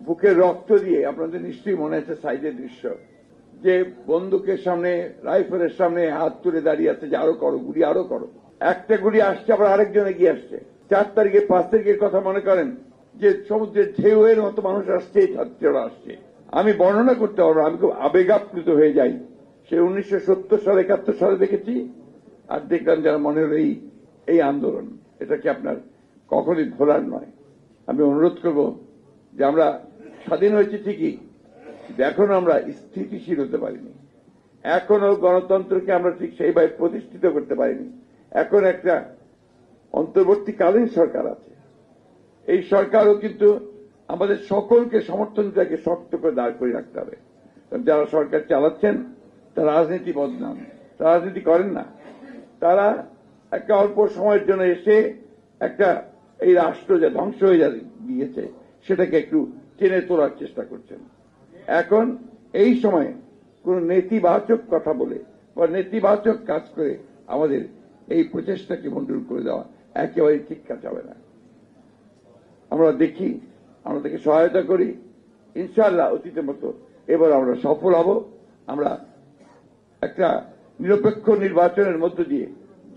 বুকের রক্ত দিয়ে, আপনাদের নিশ্চয়ই মনে আছে সাইডের দৃশ্য, যে বন্দুকের সামনে, রাইফেলের সামনে হাত তুলে দাঁড়িয়ে আছে যে আরো করো, গুলি আরো করো। একটা গুলি আসছে, আবার আরেকজন এগিয়ে আসছে। 4 তারিখে 5 তারিখের কথা মনে করেন, যে সমুদ্রের ঢেউয়ের মতো মানুষ আসছে, ছাত্ররা আসছে। আমি বর্ণনা করতে পারবো, আমি খুব আবেগাপ্লুত হয়ে যাই। সে 1970 সালে 71 সালে দেখেছি, আর দেখলাম যারা মনে হলো এই আন্দোলন, এটা কি আপনার কখনই ভোলার নয়। আমি অনুরোধ করব যে আমরা স্বাধীন হয়েছি ঠিকই, কিন্তু এখনো আমরা স্থিতিশীল হতে পারিনি। এখনো গণতন্ত্রকে আমরা ঠিক সেইভাবে প্রতিষ্ঠিত করতে পারিনি। এখন একটা অন্তর্বর্তীকালীন সরকার আছে। এই সরকারও কিন্তু আমাদের সকলকে সমর্থনটাকে শক্ত করে দাঁড় করে রাখতে হবে। যারা সরকার চালাচ্ছেন তারা রাজনীতিবিদ নন, তারা রাজনীতি করেন না। তারা একটা অল্প সময়ের জন্য এসে একটা এই রাষ্ট্র যা ধ্বংস হয়ে গিয়েছে সেটাকে একটু টেনে তোলার চেষ্টা করছেন। এখন এই সময়ে কোন নেতিবাচক কথা বলে বা নেতিবাচক কাজ করে আমাদের এই প্রচেষ্টাকে মন্ডল করে দেওয়া একেবারে ঠিক কাজ হবে না। আমরা দেখি, আমরা তাকে সহায়তা করি, ইনশাআল্লাহ অতীতের মতো এবার আমরা সফল হব। আমরা একটা নিরপেক্ষ নির্বাচনের মধ্য দিয়ে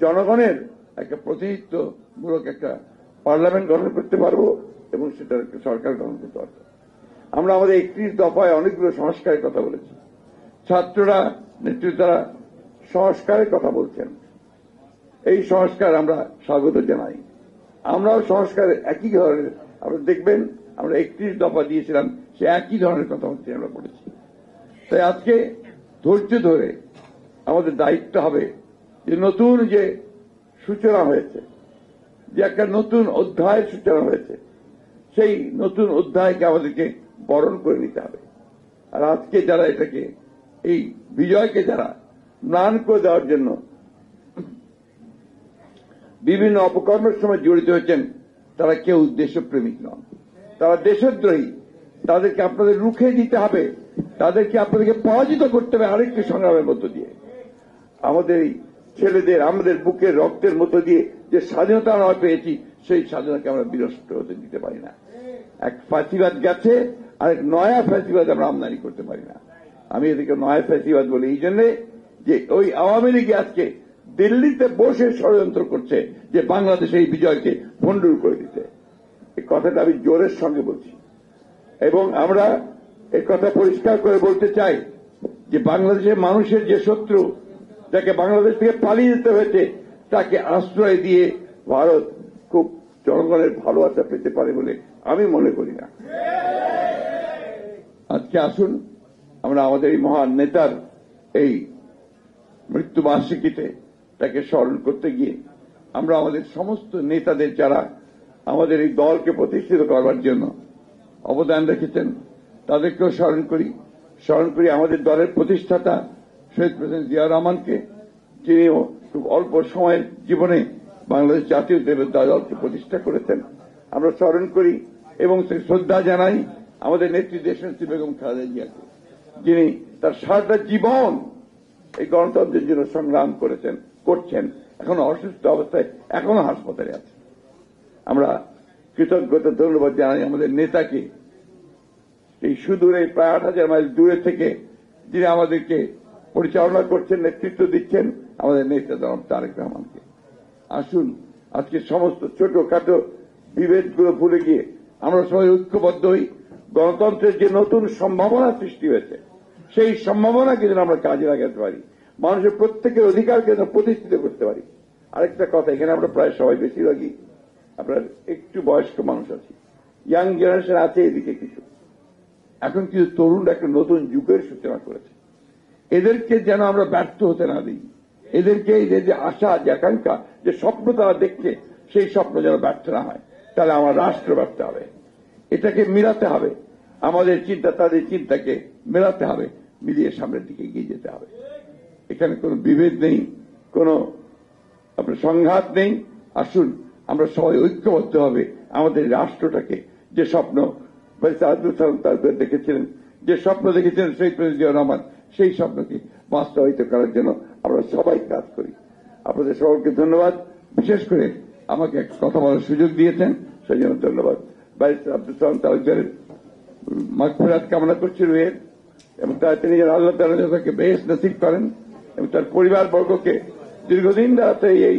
জনগণের একটা প্রতিনিধিত্বমূলক একটা পার্লামেন্ট গঠন করতে পারবো এবং সেটার একটা সরকার গঠন করতে পারবো। আমরা আমাদের 31 দফায় অনেকগুলো সংস্কারের কথা বলেছি। ছাত্ররা, নেতৃত্বরা সংস্কারের কথা বলছেন। এই সংস্কার আমরা স্বাগত জানাই। আমরাও সংস্কারের একই ধরনের, আপনারা দেখবেন আমরা 31 দফা দিয়েছিলাম, সে একই ধরনের কথাবার্তা আমরা বলেছি। তাই আজকে ধৈর্য ধরে আমাদের দায়িত্ব হবে যে নতুন যে সূচনা হয়েছে, যে একটা নতুন অধ্যায়ের সূচনা হয়েছে, সেই নতুন অধ্যায়কে আমাদেরকে বরণ করে নিতে হবে। আর আজকে যারা এটাকে, এই বিজয়কে যারা ম্লান করে দেওয়ার জন্য বিভিন্ন অপকর্মের সময় জড়িত হয়েছেন, তারা কেউ দেশপ্রেমিক নন, তারা দেশদ্রোহী। তাদেরকে আপনাদের রুখে দিতে হবে, তাদেরকে আপনাদেরকে পরাজিত করতে হবে আরেকটি সংগ্রামের মধ্য দিয়ে। আমাদের এই ছেলেদের, আমাদের বুকের রক্তের মধ্য দিয়ে যে স্বাধীনতা আমরা পেয়েছি, সেই স্বাধীনতাকে আমরা বিনষ্ট হতে দিতে পারি না। এক ফ্যাসিবাদ গেছে, আরেক নয়া ফ্যাসিবাদ আমরা আমদানি করতে পারি না। আমি এদিকে নয়া ফ্যাসিবাদ বলি এই জন্যে যে ওই আওয়ামী লীগ আজকে দিল্লিতে বসে ষড়যন্ত্র করছে যে বাংলাদেশে এই বিজয়কে ভণ্ডুর করে দিতে। এই কথাটা আমি জোরের সঙ্গে বলছি এবং আমরা এই কথা পরিষ্কার করে বলতে চাই যে বাংলাদেশের মানুষের যে শত্রু, যাকে বাংলাদেশ থেকে পালিয়ে যেতে হয়েছে, তাকে আশ্রয় দিয়ে ভারত খুব জনগণের ভালোবাসা পেতে পারে বলে আমি মনে করি না। আজকে আসুন আমরা আমাদের এই মহান নেতার এই মৃত্যুবার্ষিকীতে তাকে স্মরণ করতে গিয়ে আমরা আমাদের সমস্ত নেতাদের যারা আমাদের এই দলকে প্রতিষ্ঠিত করবার জন্য অবদান রেখেছেন তাদেরকেও স্মরণ করি। আমাদের দলের প্রতিষ্ঠাতা শহীদ প্রেসিডেন্ট জিয়াউর রহমানকে, যিনিও খুব অল্প সময়ের জীবনে বাংলাদেশ জাতীয়তাবাদী দলকে প্রতিষ্ঠা করেছেন, আমরা স্মরণ করি এবং শ্রদ্ধা জানাই আমাদের নেত্রী দেশনেত্রী বেগম খালেদা জিয়াকে, যিনি তার সারাটা জীবন এই গণতন্ত্রের জন্য সংগ্রাম করছেন, এখনো অসুস্থ অবস্থায়, এখনো হাসপাতালে আছে। আমরা কৃতজ্ঞতা ধন্যবাদ জানাই আমাদের নেতাকে, এই সুদূরে প্রায় 8,000 মাইল দূরে থেকে যিনি আমাদেরকে পরিচালনা করছেন, নেতৃত্ব দিচ্ছেন, আমাদের নেতা জনাব তারেক রহমানকে। আসুন আজকে সমস্ত ছোটখাটো বিভেদগুলো ভুলে গিয়ে আমরা সবাই ঐক্যবদ্ধ হই। গণতন্ত্রের যে নতুন সম্ভাবনা সৃষ্টি হয়েছে, সেই সম্ভাবনাকে যেন আমরা কাজে লাগাতে পারি, মানুষের প্রত্যেকের অধিকারকে যেন প্রতিষ্ঠিত করতে পারি। আরেকটা কথা, এখানে আমরা প্রায় সবাই বেশিরভাগই আপনার একটু বয়স্ক মানুষ আছি, ইয়াং জেনারেশন আছে এদিকে কিছু। এখন কিছু তরুণরা একটা নতুন যুগের সূচনা করেছে, এদেরকে যেন আমরা ব্যর্থ হতে না দিই। এদেরকে এই যে আশা, যে আকাঙ্ক্ষা, যে স্বপ্ন তারা দেখছে, সেই স্বপ্ন যেন ব্যর্থ না হয়, তাহলে আমার রাষ্ট্র ব্যর্থ হবে। এটাকে মিলাতে হবে, আমাদের চিন্তা তাদের চিন্তাকে মেলাতে হবে, মিলিয়ে সামনের দিকে এগিয়ে যেতে হবে। এখানে কোনো বিভেদ নেই, কোনো আপনার সংঘাত নেই। আসুন আমরা সবাই ঐক্যবদ্ধ হবে আমাদের রাষ্ট্রটাকে, যে স্বপ্ন আব্দুল সালাম তাদের দেখেছিলেন, যে স্বপ্ন দেখেছিলেন শহীদ প্রেসিডেন্ট জিয়াউর রহমান, সেই স্বপ্নকে বাস্তবায়িত করার জন্য আমরা সবাই কাজ করি। আপনাদের সকলকে ধন্যবাদ। বিশেষ করে আমাকে কথা বলার সুযোগ দিয়েছেন, সেই জন্য ধন্যবাদ। ব্যারিস্টার আব্দুল সালাম তালুকদারের মাগফিরাত কামনা করছি রুহের, এবং তিনি যেন আল্লাহ তাআলা তাকে বেহেশত নসিব করেন এবং তার পরিবার বর্গকে দীর্ঘদিন ধরে এই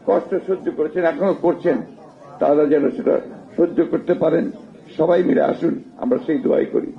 কষ্ট সহ্য করেছেন, এখনো করছেন, তারা যেন সেটা সহ্য করতে পারেন। সবাই মিলে আসুন আমরা সেই দোয়াই করি।